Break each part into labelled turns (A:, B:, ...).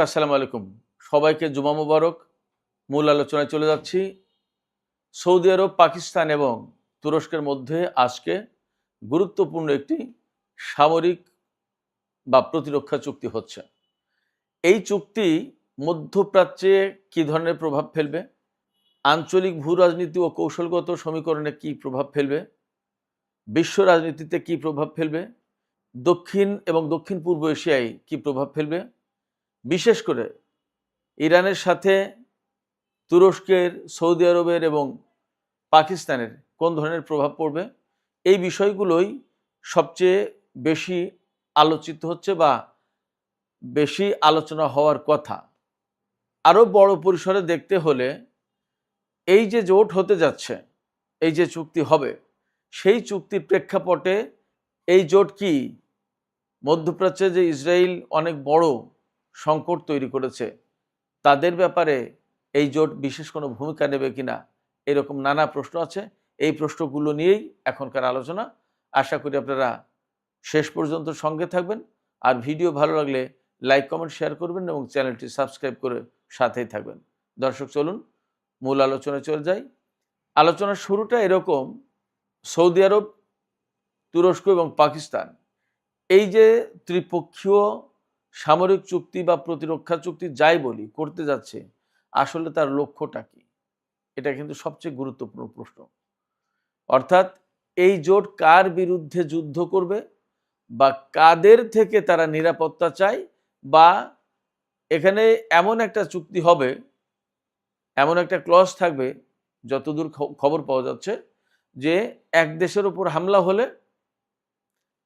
A: আসসালামু আলাইকুম। সবাইকে জুমা মুবারক। মূল আলোচনায় চলে যাচ্ছি। সৌদি আরব, পাকিস্তান এবং তুরস্কের মধ্যে আজকে গুরুত্বপূর্ণ একটি সামরিক বা প্রতিরক্ষা চুক্তি হচ্ছে। এই চুক্তি মধ্যপ্রাচ্যে কী ধরনের প্রভাব ফেলবে, আঞ্চলিক ভূ রাজনীতি ও কৌশলগত সমীকরণে কী প্রভাব ফেলবে, বিশ্ব রাজনীতিতে কী প্রভাব ফেলবে, দক্ষিণ এবং দক্ষিণ পূর্ব এশিয়ায় কী প্রভাব ফেলবে, বিশেষ করে ইরানের সাথে তুরস্কের, সৌদি আরবের এবং পাকিস্তানের কোন ধরনের প্রভাব পড়বে, এই বিষয়গুলোই সবচেয়ে বেশি আলোচিত হচ্ছে বা বেশি আলোচনা হওয়ার কথা। আরও বড় পরিসরে দেখতে হলে এই যে জোট হতে যাচ্ছে, এই যে চুক্তি হবে, সেই চুক্তির প্রেক্ষাপটে এই জোট কি মধ্যপ্রাচ্যে যে ইসরায়েল অনেক বড় সংকট তৈরি করেছে তাদের ব্যাপারে এই জোট বিশেষ কোনো ভূমিকা নেবে কিনা, এরকম নানা প্রশ্ন আছে। এই প্রশ্নগুলো নিয়েই এখনকার আলোচনা। আশা করি আপনারা শেষ পর্যন্ত সঙ্গে থাকবেন। আর ভিডিও ভালো লাগলে লাইক, কমেন্ট, শেয়ার করবেন এবং চ্যানেলটি সাবস্ক্রাইব করে সাথেই থাকবেন। দর্শক, চলুন মূল আলোচনায় চলে যাই। আলোচনার শুরুটা এরকম: সৌদি আরব, তুরস্ক এবং পাকিস্তান এই যে ত্রিপক্ষীয় সামরিক চুক্তি বা প্রতিরক্ষা চুক্তি যাই বলি করতে যাচ্ছে, আসলে তার লক্ষ্যটা কি? এটা কিন্তু সবচেয়ে গুরুত্বপূর্ণ প্রশ্ন। অর্থাৎ এই জোট কার বিরুদ্ধে যুদ্ধ করবে বা কাদের থেকে তারা নিরাপত্তা চায়, বা এখানে এমন একটা চুক্তি হবে, এমন একটা ক্লজ থাকবে, যতদূর খবর পাওয়া যাচ্ছে, যে এক দেশের উপর হামলা হলে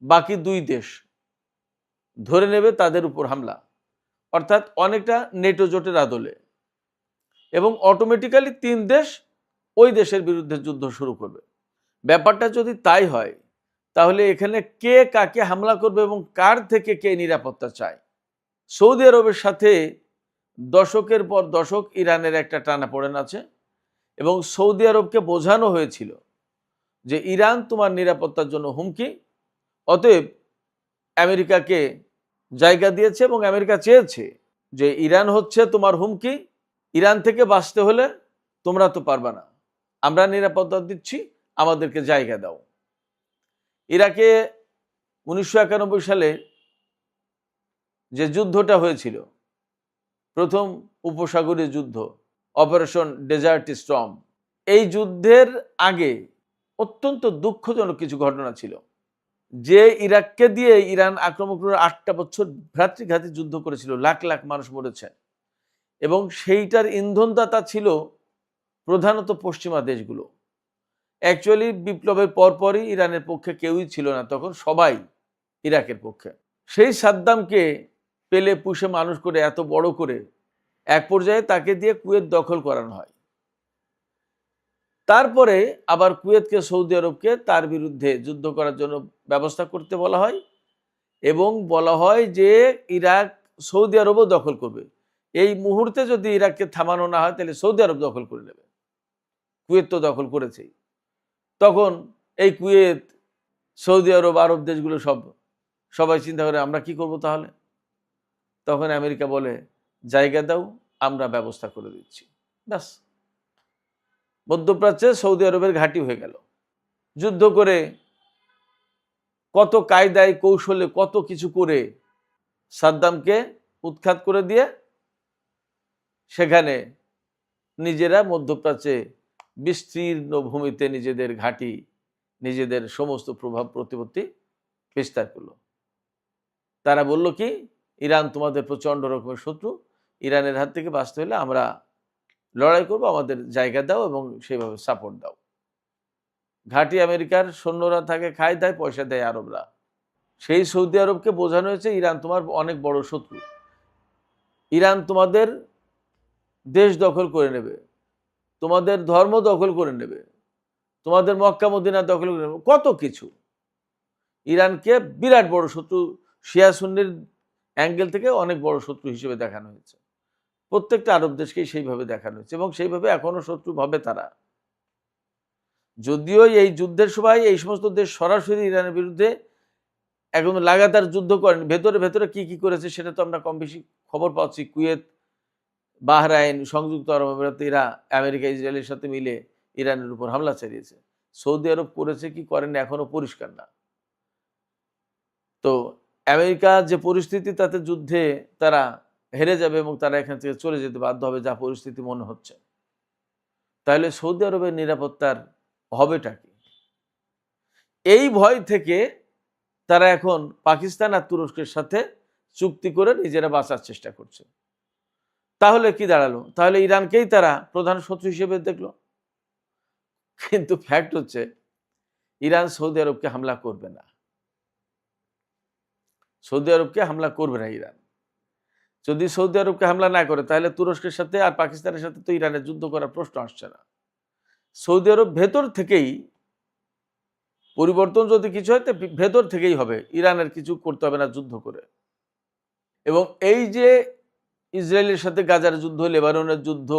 A: বাকি দুই দেশ ধরে নেবে তাদের উপর হামলা, অর্থাৎ অনেকটা নেটো জোটের আদলে, এবং অটোমেটিক্যালি তিন দেশ ওই দেশের বিরুদ্ধে যুদ্ধ শুরু করবে। ব্যাপারটা যদি তাই হয়, তাহলে এখানে কে কাকে হামলা করবে এবং কার থেকে কে নিরাপত্তা চায়? সৌদি আরবের সাথে দশকের পর দশক ইরানের একটা টানাপোড়েন আছে, এবং সৌদি আরবকে বোঝানো হয়েছিল যে ইরান তোমার নিরাপত্তার জন্য হুমকি, অতএব আমেরিকাকে জায়গা দিয়েছে এবং আমেরিকা চেয়েছে যে ইরান হচ্ছে তোমার হুমকি, ইরান থেকে বাঁচতে হলে তোমরা তো পারবা না, আমরা নিরাপত্তা দিচ্ছি, আমাদেরকে জায়গা দাও। ইরাকে 1991 সালে যে যুদ্ধটা হয়েছিল, প্রথম উপসাগরীয় যুদ্ধ, অপারেশন ডেজার্ট স্টর্ম, এই যুদ্ধের আগে অত্যন্ত দুঃখজনক কিছু ঘটনা ছিল। যে ইরাককে দিয়ে ইরান আক্রমণ করে 8টা বছর ভ্রাতৃঘাতী যুদ্ধ করেছিল, লাখ লাখ মানুষ মরেছে, এবং সেইটার ইন্ধনদাতা ছিল প্রধানত পশ্চিমা দেশগুলো। অ্যাকচুয়ালি বিপ্লবের পরপরই ইরানের পক্ষে কেউই ছিল না, তখন সবাই ইরাকের পক্ষে। সেই সাদ্দামকে পেলে পুষে মানুষ করে এত বড় করে এক পর্যায়ে তাকে দিয়ে কুয়েত দখল করানো হয়। তারপরে আবার কুয়েতকে, সৌদি আরবকে তার বিরুদ্ধে যুদ্ধ করার জন্য ব্যবস্থা করতে বলা হয়, এবং বলা হয় যে ইরাক সৌদি আরবও দখল করবে। এই মুহূর্তে যদি ইরাককে থামানো না হয় তাহলে সৌদি আরব দখল করে নেবে, কুয়েত তো দখল করেছেই। তখন এই কুয়েত, সৌদি আরব, আরব দেশগুলো সবাই চিন্তা করে আমরা কি করব তাহলে? তখন আমেরিকা বলে জায়গা দাও, আমরা ব্যবস্থা করে দিচ্ছি। ব্যাস, মধ্যপ্রাচ্যে সৌদি আরবের ঘাঁটি হয়ে গেল। যুদ্ধ করে, কত কায়দায় কৌশলে, কত কিছু করে সাদ্দামকে উৎখাত করে দিয়ে সেখানে নিজেরা মধ্যপ্রাচ্যে বিস্তীর্ণ ভূমিতে নিজেদের ঘাঁটি, নিজেদের সমস্ত প্রভাব প্রতিপত্তি বিস্তার করলো। তারা বলল কি, ইরান তোমাদের প্রচণ্ড রকমের শত্রু, ইরানের হাত থেকে বাঁচতে হলে আমরা লড়াই করবো, আমাদের জায়গা দাও এবং সেইভাবে সাপোর্ট দাও। ঘাঁটি আমেরিকার সৈন্যরা থাকে, খায় দায়, পয়সা দেয় আরবরা। সেই সৌদি আরবকে বোঝানো হয়েছে ইরান তোমার অনেক বড় শত্রু, ইরান তোমাদের দেশ দখল করে নেবে, তোমাদের ধর্ম দখল করে নেবে, তোমাদের মক্কা মদিনা দখল করে নেবে, কত কিছু। ইরানকে বিরাট বড় শত্রু, শিয়া সুন্নির অ্যাঙ্গেল থেকে অনেক বড় শত্রু হিসেবে দেখানো হয়েছে। প্রত্যেকটা আরব দেশকেই সেইভাবে দেখানো হয়েছে, এবং সেইভাবে এখনো শত্রু ভাবে তারা। যদিও এই যুদ্ধের সময় এই সমস্ত দেশ সরাসরি ইরানের বিরুদ্ধে এখন লাগাতার যুদ্ধ করেন, ভেতরে ভেতরে কি কি করেছে সেটা তো আমরা কম বেশি খবর পাচ্ছি কুয়েত, বাহরাইন, সংযুক্ত আরব আমিরাত, এরা আমেরিকা ইসরায়েলের সাথে মিলে ইরানের উপর হামলা চালিয়েছে। সৌদি আরব করেছে কি করেনি এখনো পরিষ্কার না। তো আমেরিকা যে পরিস্থিতি, তাতে যুদ্ধে তারা হেরে যাবে এবং তারা এখান থেকে চলে যেতে বাধ্য হবে, যা পরিস্থিতি মনে হচ্ছে। তাহলে সৌদি আরবের নিরাপত্তার হবেটা কি? এই ভয় থেকে তারা এখন পাকিস্তান আর তুরস্কের সাথে চুক্তি করে নিজেরা বাঁচার চেষ্টা করছে। তাহলে কি দাঁড়ালো? তাহলে ইরানকেই তারা প্রধান শত্রু হিসেবে দেখলো। কিন্তু ফ্যাক্ট হচ্ছে ইরান সৌদি আরবকে হামলা করবে না। সৌদি আরবকে হামলা করবে না ইরান। যদি সৌদি আরবকে হামলা না করে তাহলে তুরস্কের সাথে আর পাকিস্তানের সাথে তো ইরানের যুদ্ধ করার প্রশ্ন আসছে না। সৌদি আরব ভেতর থেকেই পরিবর্তন, যদি কিছু হয় তো ভেতর থেকেই হবে, ইরানের কিছু করতে হবে না যুদ্ধ করে। এবং এই যে ইসরায়েলের সাথে গাজার যুদ্ধ, লেবাননের যুদ্ধ,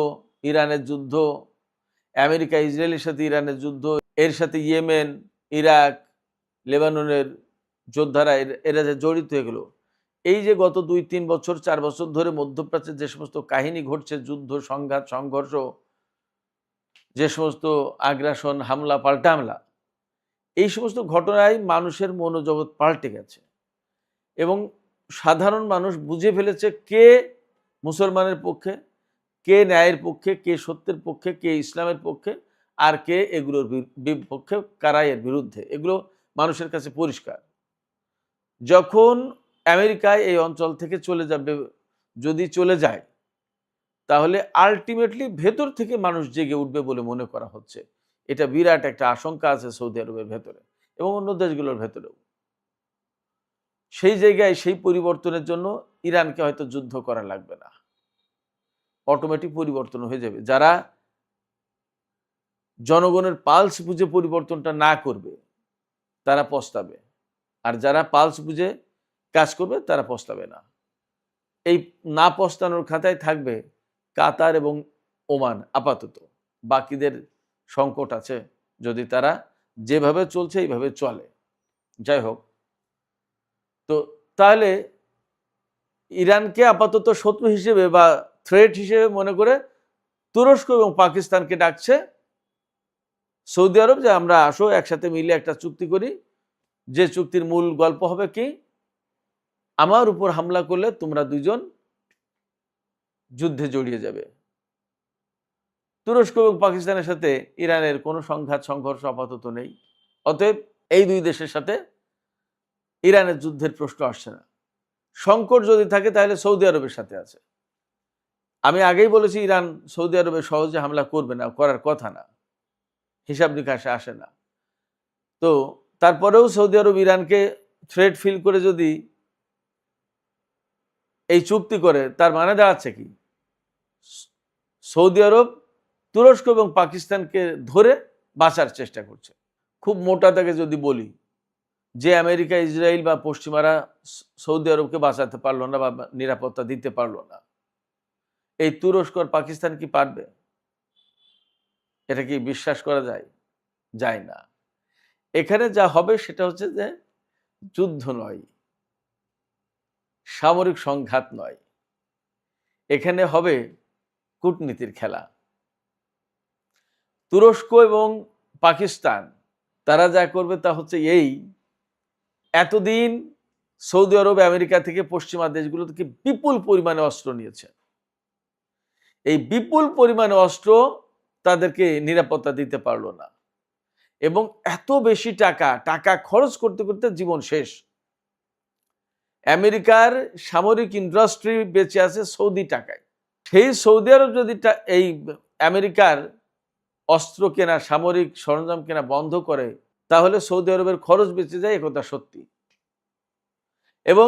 A: ইরানের যুদ্ধ, আমেরিকা ইসরায়েলের সাথে ইরানের যুদ্ধ, এর সাথে ইয়েমেন, ইরাক, লেবাননের যোদ্ধারা এরা যে জড়িত হয়ে গেল, এই যে গত 2-3 বছর 4 বছর ধরে মধ্যপ্রাচ্যে যে সমস্ত কাহিনী ঘটছে, যুদ্ধ, সংঘাত, সংঘর্ষ, যে সমস্ত আগ্রাসন, হামলা, পাল্টা হামলা, এই সমস্ত ঘটনায় মানুষের মনোজগৎ পাল্টে গেছে এবং সাধারণ মানুষ বুঝে ফেলেছে কে মুসলমানের পক্ষে, কে ন্যায়ের পক্ষে, কে সত্যের পক্ষে, কে ইসলামের পক্ষে, আর কে এগুলোর বিপক্ষে, কারা এর বিরুদ্ধে। এগুলো মানুষের কাছে পরিষ্কার। যখন আমেরিকায় এই অঞ্চল থেকে চলে যাবে, যদি চলে যায়, তাহলে আলটিমেটলি ভেতর থেকে মানুষ জেগে উঠবে বলে মনে করা হচ্ছে। এটা বিরাট একটা আশঙ্কা আছে সৌদি আরবের ভেতরে এবং অন্য দেশগুলোর ভেতরেও। সেই জায়গায় সেই পরিবর্তনের জন্য ইরানকে হয়তো যুদ্ধ করা লাগবে না, অটোমেটিক পরিবর্তন হয়ে যাবে। যারা জনগণের পালস বুঝে পরিবর্তনটা না করবে তারা পস্তাবে, আর যারা পালস বুঝে কাজ করবে তারা পস্তাবে না। এই না পস্তানোর খাতায় থাকবে কাতার এবং ওমান আপাতত। বাকিদের সংকট আছে যদি তারা যেভাবে চলছে এইভাবে চলে। যাই হোক, তো তাহলে ইরানকে আপাতত শত্রু হিসেবে বা থ্রেট হিসেবে মনে করে তুরস্ক এবং পাকিস্তানকে ডাকছে সৌদি আরব যে আমরা আসো একসাথে মিলে একটা চুক্তি করি, যে চুক্তির মূল গল্প হবে কি, আমার উপর হামলা করলে তোমরা দুজন যুদ্ধে জড়িয়ে যাবে। তুরস্ক এবং পাকিস্তানের সাথে ইরানের কোনো সংঘাত সংঘর্ষ আপাতত নেই, অতএব এই দুই দেশের সাথে ইরানের যুদ্ধের প্রশ্ন আসছে না। সংকট যদি থাকে তাহলে সৌদি আরবের সাথে আছে। আমি আগেই বলেছি ইরান সৌদি আরবে সহজে হামলা করবে না, করার কথা না, হিসাব নিকাশে আসে না। তো তারপরেও সৌদি আরব ইরানকে থ্রেট ফিল করে যদি এই চুক্তি করে, তার মানে দাঁড়াচ্ছে কি, সৌদি আরব তুরস্ক এবং পাকিস্তানকে ধরে বাঁচার চেষ্টা করছে। খুব মোটা দাগে যদি বলি, যে আমেরিকা, ইসরায়েল বা পশ্চিমারা সৌদি আরবকে বাঁচাতে পারলো না বা নিরাপত্তা দিতে পারলো না, এই তুরস্ক আর পাকিস্তান কি পারবে? এটা কি বিশ্বাস করা যায়? যায় না। এখানে যা হবে সেটা হচ্ছে যে যুদ্ধ নয়, সামরিক সংঘাত নয়, এখানে হবে কূটনীতির খেলা। তুরস্ক এবং পাকিস্তান তারা যা করবে তা হচ্ছে এই, এতদিন সৌদি আরব আমেরিকা থেকে পশ্চিমা দেশগুলো থেকে বিপুল পরিমাণে অস্ত্র নিয়েছে। এই বিপুল পরিমাণে অস্ত্র তাদেরকে নিরাপত্তা দিতে পারলো না এবং এত বেশি টাকা খরচ করতে করতে জীবন শেষ। আমেরিকার সামরিক ইন্ডাস্ট্রি বেঁচে আছে সৌদি টাকায়। সেই সৌদি আরব যদি এই আমেরিকার অস্ত্র কেনা, সামরিক সরঞ্জাম কেনা বন্ধ করে, তাহলে সৌদি আরবের খরচ বেঁচে যায়, একথা সত্যি। এবং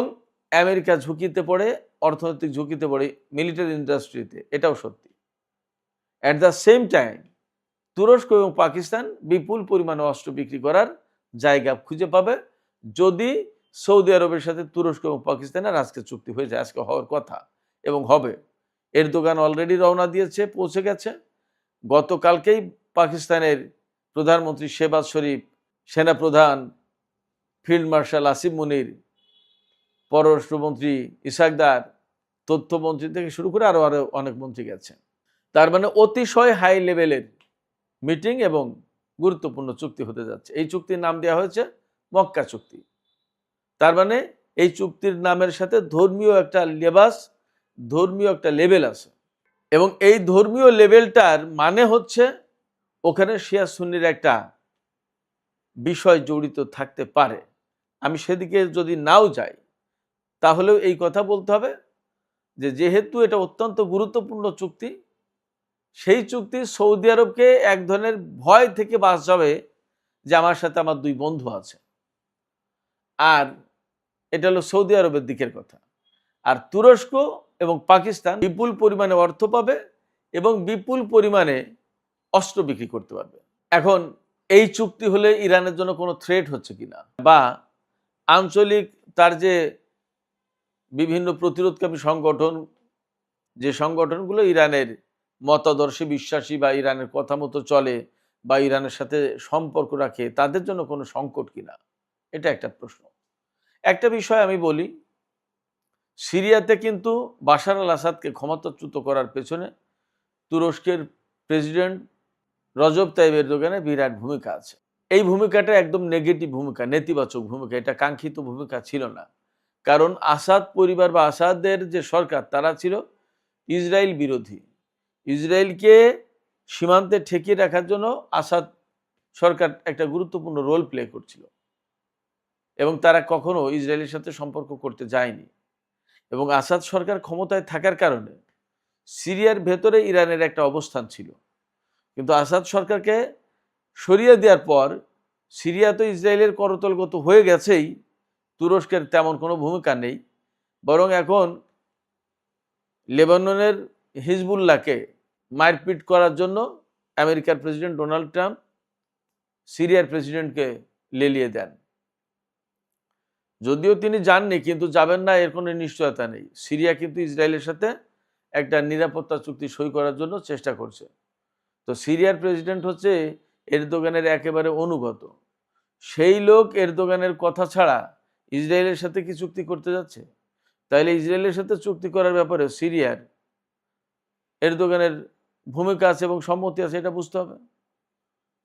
A: আমেরিকা ঝুঁকিতে পড়ে, অর্থনৈতিক ঝুঁকিতে পড়ে মিলিটারি ইন্ডাস্ট্রিতে, এটাও সত্যি। অ্যাট দ্য সেম টাইম তুরস্ক এবং পাকিস্তান বিপুল পরিমাণে অস্ত্র বিক্রি করার জায়গা খুঁজে পাবে যদি সৌদি আরবের সাথে তুরস্ক এবং পাকিস্তানের আজকে চুক্তি হয়ে যায়। আজকে হওয়ার কথা এবং হবে। এরদোগান অলরেডি রওনা দিয়েছে, পৌঁছে গেছে। গতকালকেই পাকিস্তানের প্রধানমন্ত্রী শেহবাজ শরীফ, সেনাপ্রধান ফিল্ড মার্শাল আসিম মুনির, পররাষ্ট্রমন্ত্রী ইসাকদার তথ্যমন্ত্রী থেকে শুরু করে আরো আরো অনেক মন্ত্রী গেছে। তার মানে অতিশয় হাই লেভেলের মিটিং এবং গুরুত্বপূর্ণ চুক্তি হতে যাচ্ছে। এই চুক্তির নাম দেওয়া হয়েছে মক্কা চুক্তি। তার মানে এই চুক্তির নামের সাথে ধর্মীয় একটা লেবাস, ধর্মীয় একটা লেভেল আছে, এবং এই ধর্মীয় লেভেলটার মানে হচ্ছে ওখানে শিয়া সুন্নির একটা বিষয় জড়িত থাকতে পারে। আমি সেদিকে যদি নাও যাই, তাহলেও এই কথা বলতে হবে যে যেহেতু এটা অত্যন্ত গুরুত্বপূর্ণ চুক্তি, সেই চুক্তি সৌদি আরবকে এক ধরনের ভয় থেকে বাঁচাবে যে আমার সাথে আমার দুই বন্ধু আছে। আর এটা হলো সৌদি আরবের দিকের কথা। আর তুরস্ক এবং পাকিস্তান বিপুল পরিমাণে অর্থ পাবে এবং বিপুল পরিমাণে অস্ত্র বিক্রি করতে পারবে। এখন এই চুক্তি হলে ইরানের জন্য কোনো থ্রেট হচ্ছে কিনা, বা আঞ্চলিক তার যে বিভিন্ন প্রতিরোধকামী সংগঠন, যে সংগঠনগুলো ইরানের মতাদর্শে বিশ্বাসী বা ইরানের কথা মতো চলে বা ইরানের সাথে সম্পর্ক রাখে, তাদের জন্য কোনো সংকট কিনা, এটা একটা প্রশ্ন। একটা বিষয় আমি বলি, সিরিয়াতে কিন্তু বাশার আল আসাদকে ক্ষমতাচ্যুত করার পেছনে তুরস্কের প্রেসিডেন্ট রজব তাইয়িপ এরদোগানের বিরাট ভূমিকা আছে। এই ভূমিকাটা একদম নেগেটিভ ভূমিকা, নেতিবাচক ভূমিকা, এটা কাঙ্ক্ষিত ভূমিকা ছিল না। কারণ আসাদ পরিবার বা আসাদের যে সরকার, তারা ছিল ইসরায়েল বিরোধী। ইসরায়েলকে সীমান্তে ঠেকিয়ে রাখার জন্য আসাদ সরকার একটা গুরুত্বপূর্ণ রোল প্লে করছিল, এবং তারা কখনো ইসরায়েলের সাথে সম্পর্ক করতে যায়নি। এবং আসাদ সরকার ক্ষমতায় থাকার কারণে সিরিয়ার ভেতরে ইরানের একটা অবস্থান ছিল, কিন্তু আসাদ সরকারকে সরিয়ে দেওয়ার পর সিরিয়া তো ইসরায়েলের করতলগত হয়ে গেছেই, তুরস্কের তেমন কোনো ভূমিকা নেই। বরং এখন লেবাননের হিজবুল্লাহকে মারপিট করার জন্য আমেরিকার প্রেসিডেন্ট ডোনাল্ড ট্রাম্প সিরিয়ার প্রেসিডেন্টকে লেলিয়ে দেন। যদিও তিনি যাননি, কিন্তু যাবেন না এর কোনো নিশ্চয়তা নেই। সিরিয়া কিন্তু ইসরায়েলের সাথে একটা নিরাপত্তা চুক্তি সই করার জন্য চেষ্টা করছে। তো সিরিয়ার প্রেসিডেন্ট হচ্ছে এরদোগানের একেবারে অনুগত। সেই লোক এরদোগানের কথা ছাড়া ইসরায়েলের সাথে কি চুক্তি করতে যাচ্ছে? তাইলে ইসরায়েলের সাথে চুক্তি করার ব্যাপারে সিরিয়ার এরদোগানের ভূমিকা আছে এবং সম্মতি আছে, এটা বুঝতে হবে।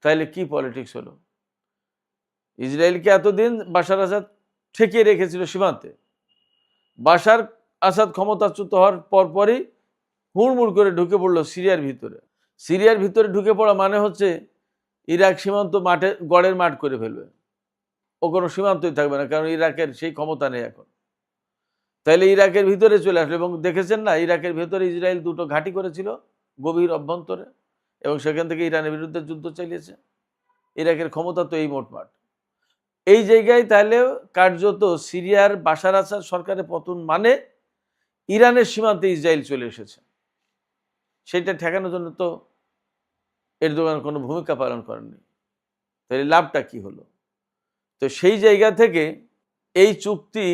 A: তাইলে কি পলিটিক্স হলো? ইসরায়েলকে এতদিন বাশার আসাদ ঠেকিয়ে রেখেছিল সীমান্তে। বাশার আসাদ ক্ষমতাচ্যুত হওয়ার পরপরই হুড়মুড় করে ঢুকে পড়লো সিরিয়ার ভিতরে। সিরিয়ার ভিতরে ঢুকে পড়া মানে হচ্ছে ইরাক সীমান্ত মাঠে গড়ের মাঠ করে ফেলবে। ও কোনো সীমান্তই থাকবে না, কারণ ইরাকের সেই ক্ষমতা নেই এখন। তাইলে ইরাকের ভিতরে চলে আসলো, এবং দেখেছেন না, ইরাকের ভেতরে ইসরায়েল দুটো ঘাঁটি করেছিল গভীর অভ্যন্তরে, এবং সেখান থেকে ইরানের বিরুদ্ধে যুদ্ধ চালিয়েছে। ইরাকের ক্ষমতা তো এই মোটমাট। এই জায়গায় তাহলে কার্যত সিরিয়ার বাশার আসাদ সরকারের পতন মানে ইরানের সীমান্তে ইসরায়েল চলে এসেছে। সেটা ঠেকানোর জন্য তো এরদোগান কোনো ভূমিকা পালন করেননি। তাহলে লাভটা কি হলো? তো সেই জায়গা থেকে এই চুক্তি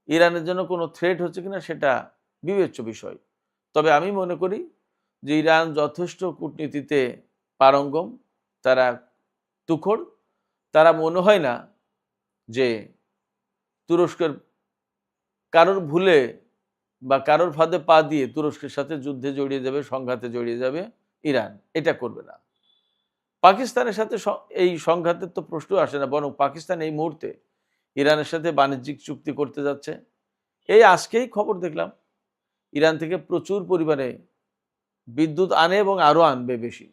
A: ইরানের জন্য কোনো থ্রেট হচ্ছে কিনা সেটা বিবেচ্য বিষয়। তবে আমি মনে করি যে ইরান যথেষ্ট কূটনীতিতে পারঙ্গম, তারা তুখোড়। তারা মনে হয় না যে তুরস্কের কারোর ভুলে বা কারোর ফাঁদে পা দিয়ে তুরস্কের সাথে যুদ্ধে জড়িয়ে যাবে, সংঘাতে জড়িয়ে যাবে ইরান। এটা করবে না। পাকিস্তানের সাথে এই সংঘাতের তো প্রশ্ন আসে না, বরং পাকিস্তান এই মুহূর্তে ইরানের সাথে বাণিজ্যিক চুক্তি করতে যাচ্ছে। এই আজকেই খবর দেখলাম, ইরান থেকে প্রচুর পরিমাণে বিদ্যুৎ আনে এবং আরো আনবে বেশি।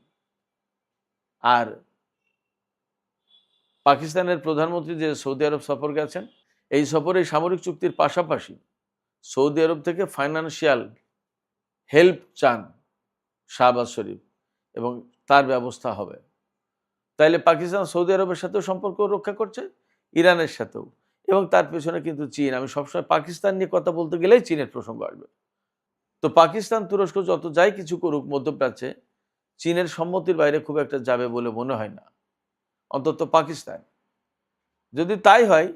A: আর পাকিস্তানের প্রধানমন্ত্রী যে সৌদি আরব সফর গেছেন, এই সফরে সামরিক চুক্তির পাশাপাশি সৌদি আরব থেকে ফাইন্যান্সিয়াল হেল্প চান শাহবাজ শরীফ, এবং তার ব্যবস্থা হবে। তাইলে পাকিস্তান সৌদি আরবের সাথেও সম্পর্ক রক্ষা করছে, ইরানের সাথেও, এবং তার পেছনে কিন্তু চীন। আমি সবসময় পাকিস্তান নিয়ে কথা বলতে গেলেই চীনের প্রসঙ্গ আসবে। তো পাকিস্তান তুরস্ক যত যাই কিছু করুক মধ্যপ্রাচ্যে, চীনের সম্মতির বাইরে খুব একটা যাবে বলে মনে হয় না, অন্তত পাকিস্তান। যদি তাই হয়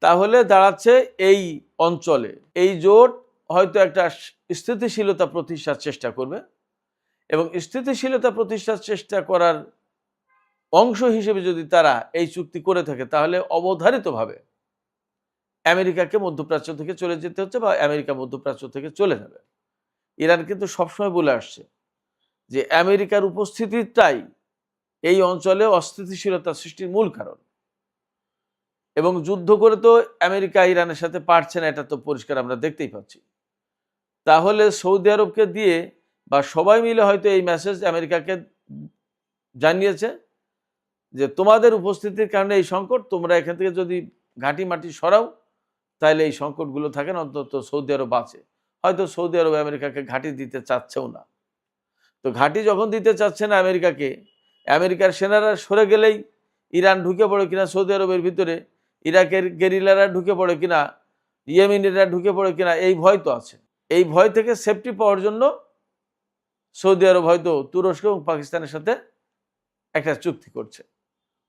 A: তাহলে দাঁড়াচ্ছে এই অঞ্চলে এই জোট হয়তো একটা স্থিতিশীলতা প্রতিষ্ঠার চেষ্টা করবে, এবং স্থিতিশীলতা প্রতিষ্ঠার চেষ্টা করার অংশ হিসেবে যদি তারা এই চুক্তি করে থাকে, তাহলে অবধারিতভাবে আমেরিকাকে মধ্যপ্রাচ্য থেকে চলে যেতে হচ্ছে বা আমেরিকা মধ্যপ্রাচ্য থেকে চলে যাবে। ইরান কিন্তু সবসময় বলে আসছে যে আমেরিকার উপস্থিতিটাই এই অঞ্চলে অস্থিতিশীলতা সৃষ্টির মূল কারণ, এবং যুদ্ধ করে তো আমেরিকা ইরানের সাথে পারছে না, এটা তো পরিষ্কার আমরা দেখতেই পাচ্ছি। তাহলে সৌদি আরবকে দিয়ে বা সবাই মিলে হয়তো এই মেসেজ আমেরিকাকে জানিয়েছে যে তোমাদের উপস্থিতির কারণে এই সংকট, তোমরা এখান থেকে যদি ঘাঁটি মাটি সরাও তাহলে এই সংকটগুলো থাকে না, অন্তত সৌদি আরব আছে। হয়তো সৌদি আরব আমেরিকাকে ঘাঁটি দিতে চাচ্ছেও না। তো ঘাঁটি যখন দিতে চাচ্ছে না আমেরিকাকে, আমেরিকার সেনারা সরে গেলেই ইরান ঢুকে পড়ে কিনা সৌদি আরবের ভিতরে, ইরাকের গেরিলারা ঢুকে পড়ে কিনা, ইয়েমেনিরা ঢুকে পড়ে কিনা, এই ভয় তো আছে। এই ভয় থেকে সেফটি পাওয়ার জন্য সৌদি আরব হয়তো তুরস্ক এবং পাকিস্তানের সাথে একটা চুক্তি করছে।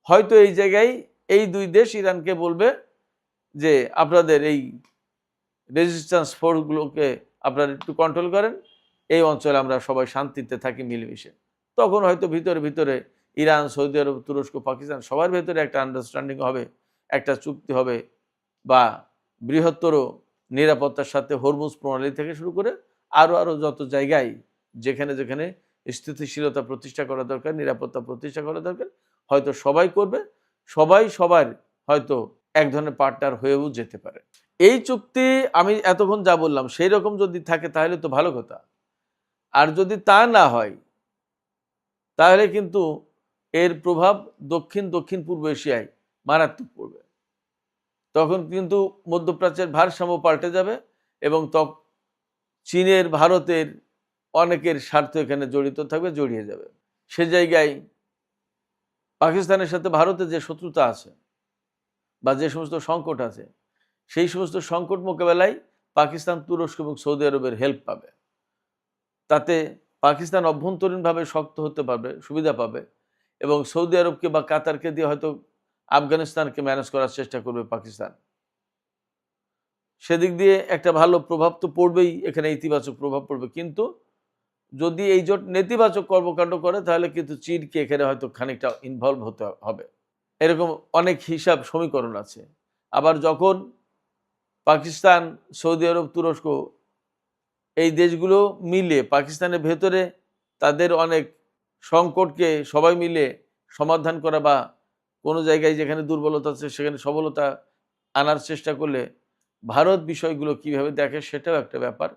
A: হয়তো এই জায়গায় এই দুই দেশ ইরানকে বলবে যে আপনাদের এই রেজিস্ট্যান্স ফোর্সগুলোকে আপনারা একটু কন্ট্রোল করেন, এই অঞ্চলে আমরা সবাই শান্তিতে থাকি মিলেমিশে। তখন হয়তো ভিতরে ভিতরে ইরান, সৌদি আরব, তুরস্ক, পাকিস্তান সবার ভেতরে একটা আন্ডারস্ট্যান্ডিং হবে, একটা চুক্তি হবে, বা বৃহত্তর নিরাপত্তার সাথে হরমুজ প্রণালী থেকে শুরু করে আরও যত জায়গায় যেখানে যেখানে স্থিতিশীলতা প্রতিষ্ঠা করা দরকার, নিরাপত্তা প্রতিষ্ঠা করা দরকার, হয়তো সবাই করবে, সবাই সবার হয়তো এক ধরনের পার্টনার হয়েও যেতে পারে। এই চুক্তি আমি এতক্ষণ যা বললাম সেই রকম যদি থাকে তাহলে তো ভালো কথা, আর যদি তা না হয় তাহলে কিন্তু এর প্রভাব দক্ষিণ পূর্ব এশিয়ায় মারাত্মক পড়বে। তখন কিন্তু মধ্যপ্রাচ্যের ভারসাম্য পাল্টে যাবে এবং চীনের, ভারতের অনেকের স্বার্থ এখানে জড়িত থাকবে, জড়িয়ে যাবে। সে জায়গায় পাকিস্তানের সাথে ভারতের যে শত্রুতা আছে বা যে সমস্ত সংকট আছে, সেই সমস্ত সংকট মোকাবেলায় পাকিস্তান, তুরস্ক এবং সৌদি আরবের হেল্প পাবে। তাতে পাকিস্তান অভ্যন্তরীণভাবে শক্ত হতে পারবে, সুবিধা পাবে, এবং সৌদি আরবকে বা কাতারকে দিয়ে হয়তো আফগানিস্তানকে ম্যানেজ করার চেষ্টা করবে পাকিস্তান। সেদিক দিয়ে একটা ভালো প্রভাব তো পড়বেই, এখানে ইতিবাচক প্রভাব পড়বে। কিন্তু যদি এই জোট নেতিবাচক কর্মকাণ্ড করে তাহলে কিন্তু চীনকে এখানে হয়তো খানিকটা ইনভলভ হতে হবে। এরকম অনেক হিসাব সমীকরণ আছে। আবার যখন পাকিস্তান, সৌদি আরব, তুরস্ক এই দেশগুলো মিলে পাকিস্তানের ভেতরে তাদের অনেক সংকটকে সবাই মিলে সমাধান করা বা কোনো জায়গায় যেখানে দুর্বলতা আছে সেখানে সবলতা আনার চেষ্টা করলে ভারত বিষয়গুলো কিভাবে দেখে সেটাও একটা ব্যাপার।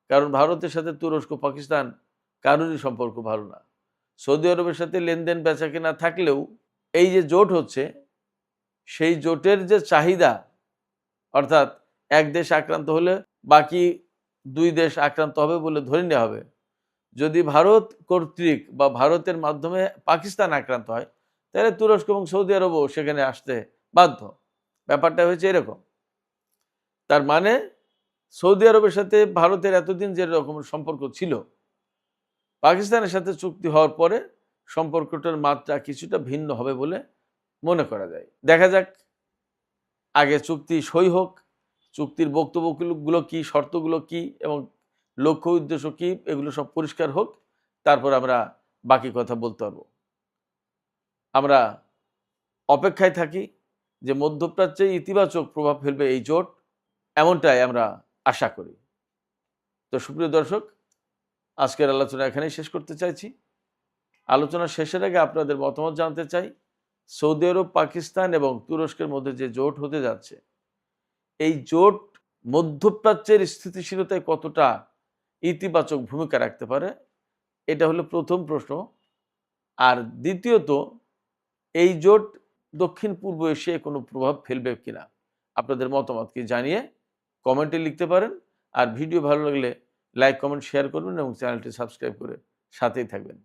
A: কারণ ভারতের সাথে তুরস্ক, পাকিস্তান কারোরই সম্পর্ক ভালো না। সৌদি আরবের সাথে লেনদেন বেচাকেনা থাকলেও এই যে জোট হচ্ছে, সেই জোটের যে চাহিদা, অর্থাৎ এক দেশ আক্রান্ত হলে বাকি দুই দেশ আক্রান্ত হবে বলে ধরে নেওয়া হবে। যদি ভারত কর্তৃক বা ভারতের মাধ্যমে পাকিস্তান আক্রান্ত হয় তাহলে তুরস্ক এবং সৌদি আরবও সেখানে আসতে বাধ্য। ব্যাপারটা হয়েছে এরকম। তার মানে সৌদি আরবের সাথে ভারতের এতদিন যে রকম সম্পর্ক ছিল, পাকিস্তানের সাথে চুক্তি হওয়ার পরে সম্পর্কটার মাত্রা কিছুটা ভিন্ন হবে বলে মনে করা যায়। দেখা যাক, আগে চুক্তি সই হোক, চুক্তির বক্তব্যগুলো কি, শর্তগুলো কি এবং লক্ষ্য উদ্দেশ্য কি, এগুলো সব পরিষ্কার হোক, তারপর আমরা বাকি কথা বলতে পারবো। আমরা অপেক্ষায় থাকি যে মধ্যপ্রাচ্যে ইতিবাচক প্রভাব ফেলবে এই জোট, এমনটাই আমরা আশা করি। তো সুপ্রিয় দর্শক, আজকের আলোচনা এখানেই শেষ করতে চাইছি। আলোচনা শেষের আগে আপনাদের মতামত জানতে চাই, সৌদি আরব, পাকিস্তান এবং তুরস্কের মধ্যে যে জোট হতে যাচ্ছে, এই জোট মধ্যপ্রাচ্যের স্থিতিশীলতায় কতটা ইতিবাচক ভূমিকা রাখতে পারে, এটা হলো প্রথম প্রশ্ন। আর দ্বিতীয়ত, এই জোট দক্ষিণ পূর্ব এশিয়ায় কোনো প্রভাব ফেলবে কিনা, আপনাদের মতামতকে জানিয়ে কমেন্টে লিখতে পারেন। আর ভিডিও ভালো লাগলে লাইক, কমেন্ট, শেয়ার করবেন এবং চ্যানেলটি সাবস্ক্রাইব করে সাথেই থাকবেন।